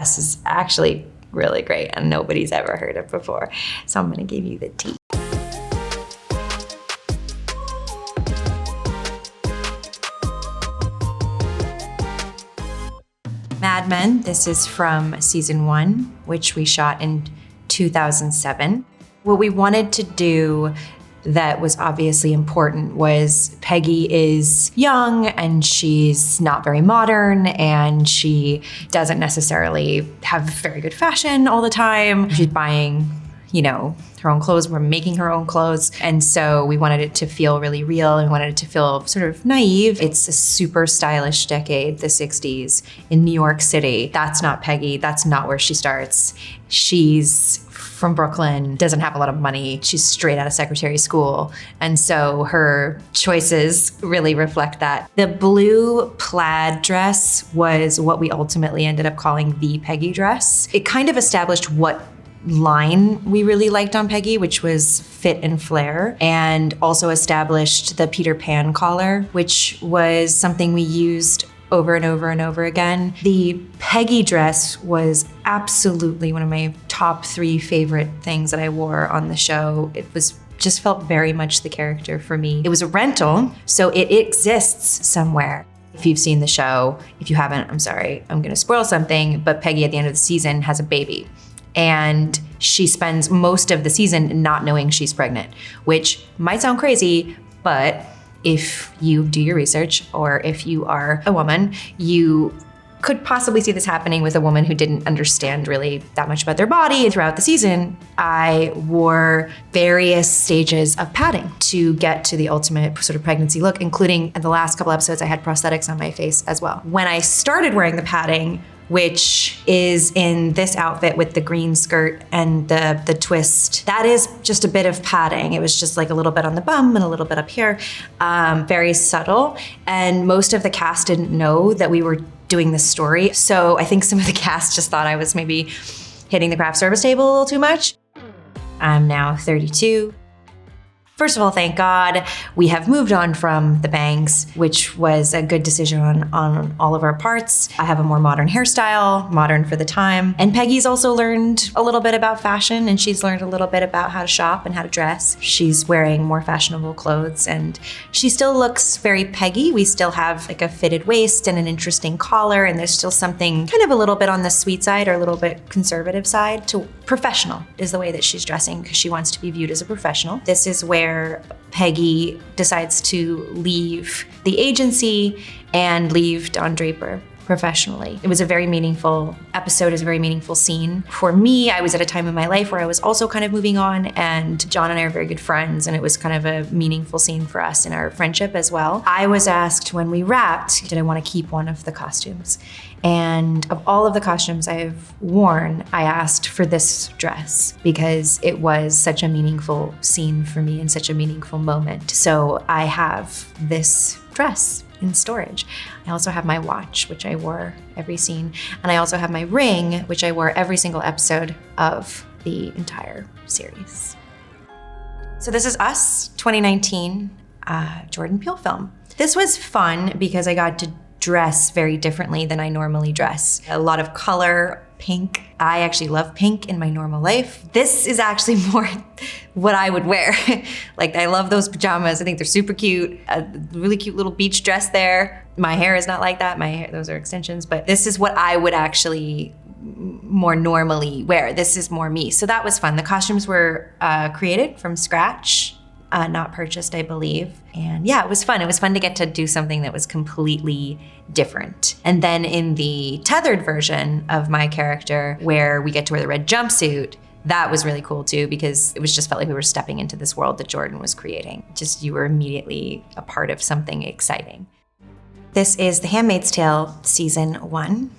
dress is actually really great and nobody's ever heard it before. So I'm gonna give you the tea. Mad Men, this is from season 1, which we shot in 2007. What we wanted to do that was obviously important was Peggy is young and she's not very modern and she doesn't necessarily have very good fashion all the time. She's buying, her own clothes. We're making her own clothes. And so we wanted it to feel really real and wanted it to feel sort of naive. It's a super stylish decade, the 60s in New York City. That's not Peggy. That's not where she starts. She's from Brooklyn, doesn't have a lot of money. She's straight out of secretary school. And so her choices really reflect that. The blue plaid dress was what we ultimately ended up calling the Peggy dress. It kind of established what line we really liked on Peggy, which was fit and flare, and also established the Peter Pan collar, which was something we used over and over and over again. The Peggy dress was absolutely one of my top 3 favorite things that I wore on the show. It was just felt very much the character for me. It was a rental, so it exists somewhere. If you've seen the show, if you haven't, I'm sorry, I'm gonna spoil something, but Peggy at the end of the season has a baby. And she spends most of the season not knowing she's pregnant, which might sound crazy, but if you do your research or if you are a woman, you could possibly see this happening with a woman who didn't understand really that much about their body. And throughout the season, I wore various stages of padding to get to the ultimate sort of pregnancy look, including in the last couple episodes, I had prosthetics on my face as well. When I started wearing the padding, which is in this outfit with the green skirt and the twist. That is just a bit of padding. It was just like a little bit on the bum and a little bit up here, very subtle. And most of the cast didn't know that we were doing this story. So I think some of the cast just thought I was maybe hitting the craft service table a little too much. I'm now 32. First of all, thank God, we have moved on from the bangs, which was a good decision on all of our parts. I have a more modern hairstyle, modern for the time. And Peggy's also learned a little bit about fashion, and she's learned a little bit about how to shop and how to dress. She's wearing more fashionable clothes, and she still looks very Peggy. We still have like a fitted waist and an interesting collar, and there's still something kind of a little bit on the sweet side or a little bit conservative side to professional is the way that she's dressing because she wants to be viewed as a professional. This is where Peggy decides to leave the agency and leave Don Draper professionally. It was a very meaningful episode, it was a very meaningful scene. For me, I was at a time in my life where I was also kind of moving on, and John and I are very good friends, and it was kind of a meaningful scene for us in our friendship as well. I was asked when we wrapped, did I want to keep one of the costumes? And of all of the costumes I've worn, I asked for this dress because it was such a meaningful scene for me and such a meaningful moment. So I have this dress in storage. I also have my watch, which I wore every scene. And I also have my ring, which I wore every single episode of the entire series. So this is Us, 2019, Jordan Peele film. This was fun because I got to dress very differently than I normally dress. A lot of color, pink. I actually love pink in my normal life. This is actually more what I would wear. Like, I love those pajamas. I think they're super cute. A really cute little beach dress there. My hair is not like that. My hair, those are extensions, but this is what I would actually more normally wear. This is more me. So that was fun. The costumes were created from scratch. Not purchased, I believe. And yeah, it was fun. It was fun to get to do something that was completely different. And then in the tethered version of my character, where we get to wear the red jumpsuit, that was really cool too, because it was just felt like we were stepping into this world that Jordan was creating. Just, you were immediately a part of something exciting. This is The Handmaid's Tale season 1,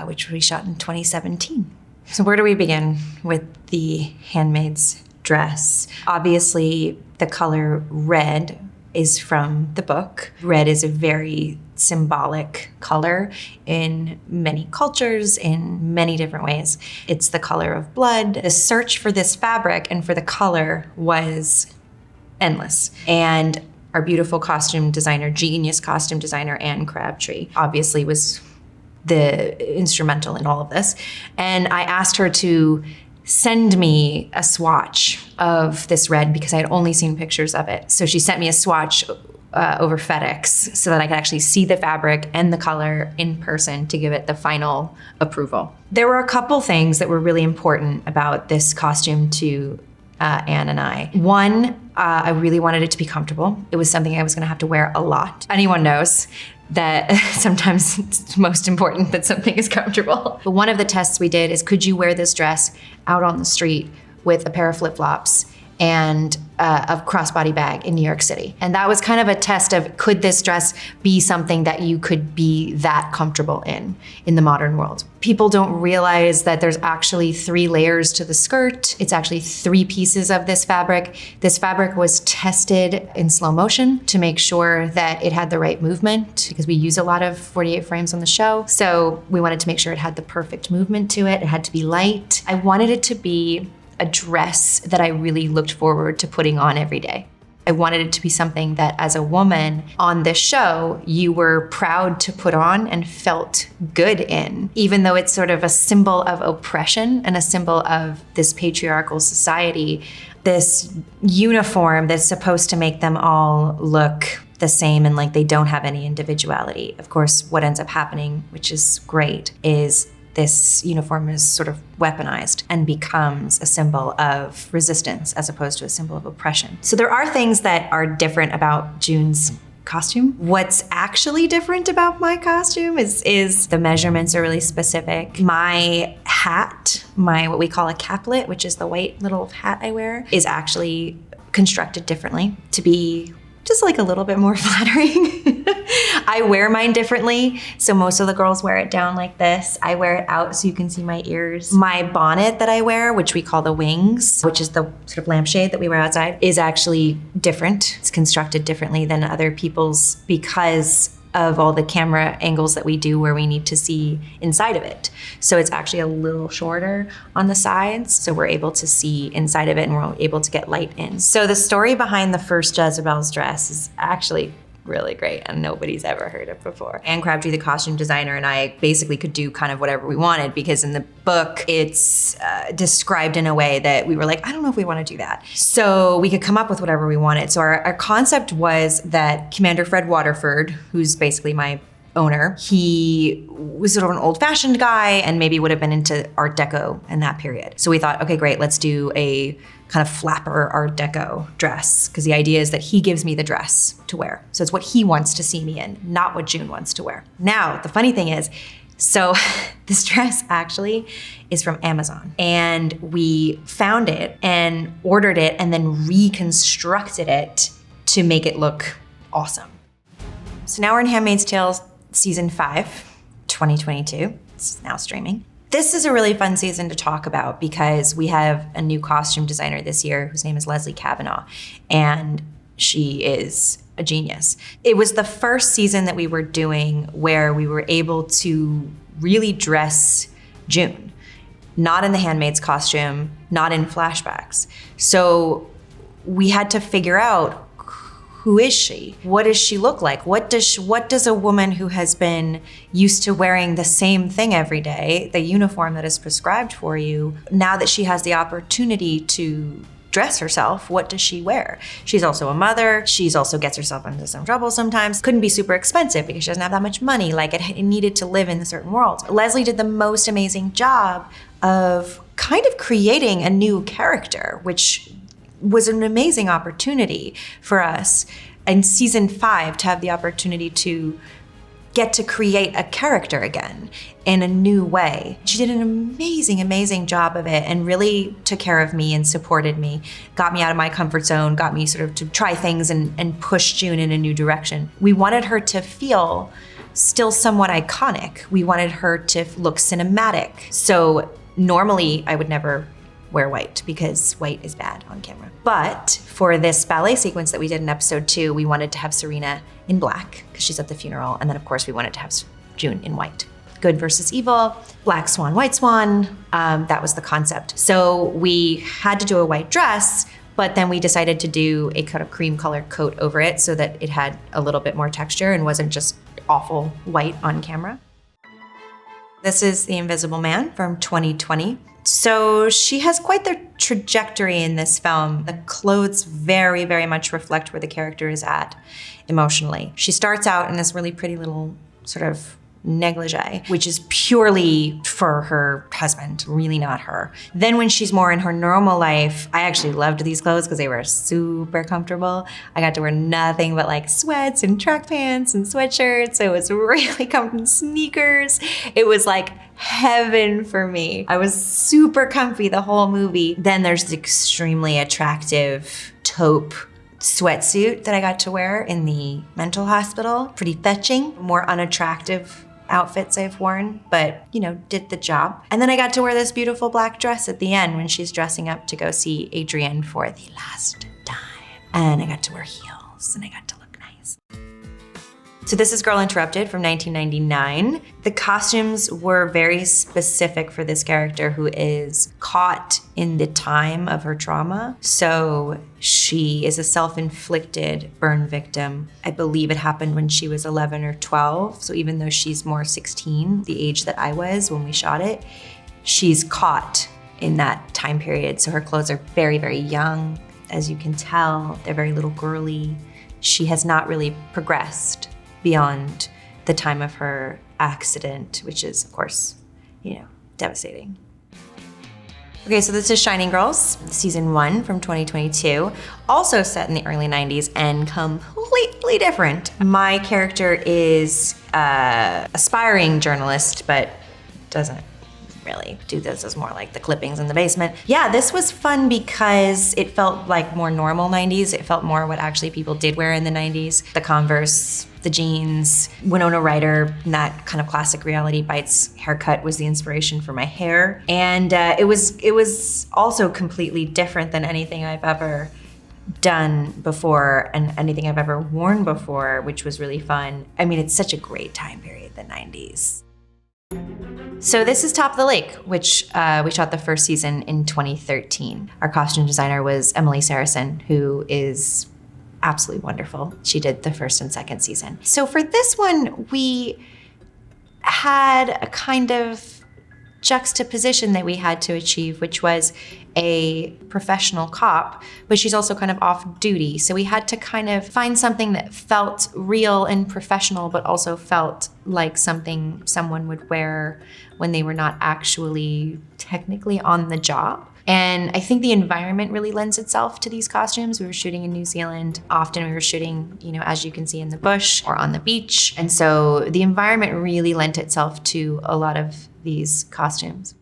which we shot in 2017. So where do we begin with the Handmaid's dress? Obviously, the color red is from the book. Red is a very symbolic color in many cultures, in many different ways. It's the color of blood. The search for this fabric and for the color was endless. And our beautiful costume designer, genius costume designer, Anne Crabtree, obviously was the instrumental in all of this. And I asked her to send me a swatch of this red because I had only seen pictures of it. So she sent me a swatch over FedEx so that I could actually see the fabric and the color in person to give it the final approval. There were a couple things that were really important about this costume to Anne and I. One, I really wanted it to be comfortable. It was something I was gonna have to wear a lot. Anyone knows that sometimes it's most important that something is comfortable. But one of the tests we did is, could you wear this dress out on the street with a pair of flip-flops and a crossbody bag in New York City? And that was kind of a test of, could this dress be something that you could be that comfortable in the modern world? People don't realize that there's actually 3 layers to the skirt. It's actually 3 pieces of this fabric. This fabric was tested in slow motion to make sure that it had the right movement, because we use a lot of 48 frames on the show. So we wanted to make sure it had the perfect movement to it. It had to be light. I wanted it to be a dress that I really looked forward to putting on every day. I wanted it to be something that as a woman on this show, you were proud to put on and felt good in, even though it's sort of a symbol of oppression and a symbol of this patriarchal society, this uniform that's supposed to make them all look the same and like they don't have any individuality. Of course, what ends up happening, which is great, is this uniform is sort of weaponized and becomes a symbol of resistance as opposed to a symbol of oppression. So there are things that are different about June's costume. What's actually different about my costume is the measurements are really specific. My hat, what we call a caplet, which is the white little hat I wear, is actually constructed differently to be just like a little bit more flattering. I wear mine differently. So most of the girls wear it down like this. I wear it out so you can see my ears. My bonnet that I wear, which we call the wings, which is the sort of lampshade that we wear outside, is actually different. It's constructed differently than other people's because of all the camera angles that we do where we need to see inside of it. So it's actually a little shorter on the sides, so we're able to see inside of it and we're able to get light in. So the story behind the first Jezebel's dress is actually really great and nobody's ever heard it before. Anne Crabtree, the costume designer, and I basically could do kind of whatever we wanted because in the book it's described in a way that we were like, I don't know if we want to do that. So we could come up with whatever we wanted. So our concept was that Commander Fred Waterford, who's basically my owner, he was sort of an old-fashioned guy and maybe would have been into Art Deco in that period. So we thought, okay, great, let's do a kind of flapper Art Deco dress, because the idea is that he gives me the dress to wear. So it's what he wants to see me in, not what June wants to wear. Now, the funny thing is, so this dress actually is from Amazon, and we found it and ordered it and then reconstructed it to make it look awesome. So now we're in Handmaid's Tale season 5, 2022. It's now streaming. This is a really fun season to talk about because we have a new costume designer this year whose name is Leslie Kavanaugh, and she is a genius. It was the first season that we were doing where we were able to really dress June, not in the Handmaid's costume, not in flashbacks. So we had to figure out, who is she? What does she look like? What does a woman who has been used to wearing the same thing every day, the uniform that is prescribed for you, now that she has the opportunity to dress herself, what does she wear? She's also a mother. She's also gets herself into some trouble sometimes. Couldn't be super expensive because she doesn't have that much money. Like it needed to live in a certain world. Leslie did the most amazing job of kind of creating a new character, which was an amazing opportunity for us in season 5 to have the opportunity to get to create a character again in a new way. She did an amazing, amazing job of it and really took care of me and supported me, got me out of my comfort zone, got me sort of to try things and push June in a new direction. We wanted her to feel still somewhat iconic. We wanted her to look cinematic. So normally I would never wear white because white is bad on camera. But for this ballet sequence that we did in episode 2, we wanted to have Serena in black because she's at the funeral. And then of course we wanted to have June in white. Good versus evil, black swan, white swan, that was the concept. So we had to do a white dress, but then we decided to do a kind of cream colored coat over it so that it had a little bit more texture and wasn't just awful white on camera. This is The Invisible Man from 2020. So she has quite the trajectory in this film. The clothes very, very much reflect where the character is at emotionally. She starts out in this really pretty little sort of negligee, which is purely for her husband, really not her. Then when she's more in her normal life, I actually loved these clothes because they were super comfortable. I got to wear nothing but like sweats and track pants and sweatshirts. It was really comfortable, sneakers. It was like heaven for me. I was super comfy the whole movie. Then there's the extremely attractive taupe sweatsuit that I got to wear in the mental hospital. Pretty fetching, more unattractive outfits I've worn, but you know, did the job. And then I got to wear this beautiful black dress at the end when she's dressing up to go see Adrienne for the last time. And I got to wear heels and I got to look nice. So this is Girl Interrupted from 1999. The costumes were very specific for this character who is caught in the time of her trauma. So she is a self-inflicted burn victim. I believe it happened when she was 11 or 12. So even though she's more 16, the age that I was when we shot it, she's caught in that time period. So her clothes are very, very young. As you can tell, they're very little girly. She has not really progressed beyond the time of her accident, which is, of course, you know, devastating. Okay, so this is Shining Girls, season 1 from 2022, also set in the early 90s and completely different. My character is an aspiring journalist, but doesn't really do this, as more like the clippings in the basement. Yeah, this was fun because it felt like more normal 90s. It felt more what actually people did wear in the 90s. The Converse, the jeans, Winona Ryder, that kind of classic Reality Bites haircut was the inspiration for my hair. And it was also completely different than anything I've ever done before and anything I've ever worn before, which was really fun. I mean, it's such a great time period, the 90s. So this is Top of the Lake, which we shot the first season in 2013. Our costume designer was Emily Saracen, who is absolutely wonderful. She did the first and second season. So for this one, we had a kind of juxtaposition that we had to achieve, which was a professional cop, but she's also kind of off duty. So we had to kind of find something that felt real and professional, but also felt like something someone would wear when they were not actually technically on the job. And I think the environment really lends itself to these costumes. We were shooting in New Zealand. Often we were shooting, you know, as you can see, in the bush or on the beach. And so the environment really lent itself to a lot of these costumes.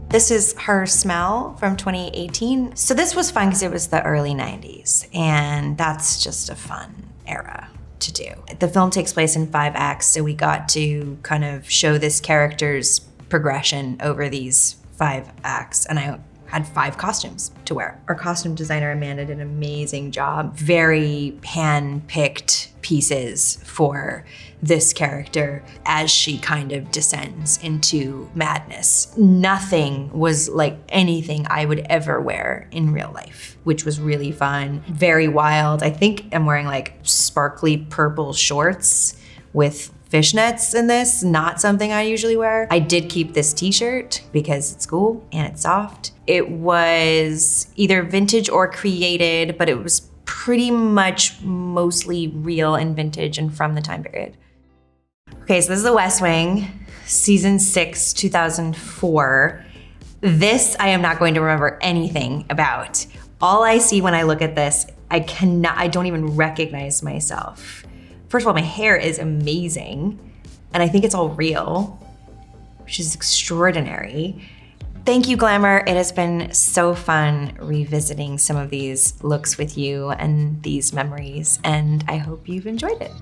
This is Her Smell from 2018. So this was fun because it was the early 90s, and that's just a fun era to do. The film takes place in 5 acts, so we got to kind of show this character's progression over these 5 acts, and I had 5 costumes to wear. Our costume designer, Amanda, did an amazing job. Very hand-picked pieces for this character as she kind of descends into madness. Nothing was like anything I would ever wear in real life, which was really fun. Very wild. I think I'm wearing like sparkly purple shorts with fishnets in this, not something I usually wear. I did keep this t-shirt because it's cool and it's soft. It was either vintage or created, but it was pretty much mostly real and vintage and from the time period. Okay, so this is The West Wing, season 6, 2004. This I am not going to remember anything about. All I see when I look at this, I don't even recognize myself. First of all, my hair is amazing, and I think it's all real, which is extraordinary. Thank you, Glamour. It has been so fun revisiting some of these looks with you and these memories, and I hope you've enjoyed it.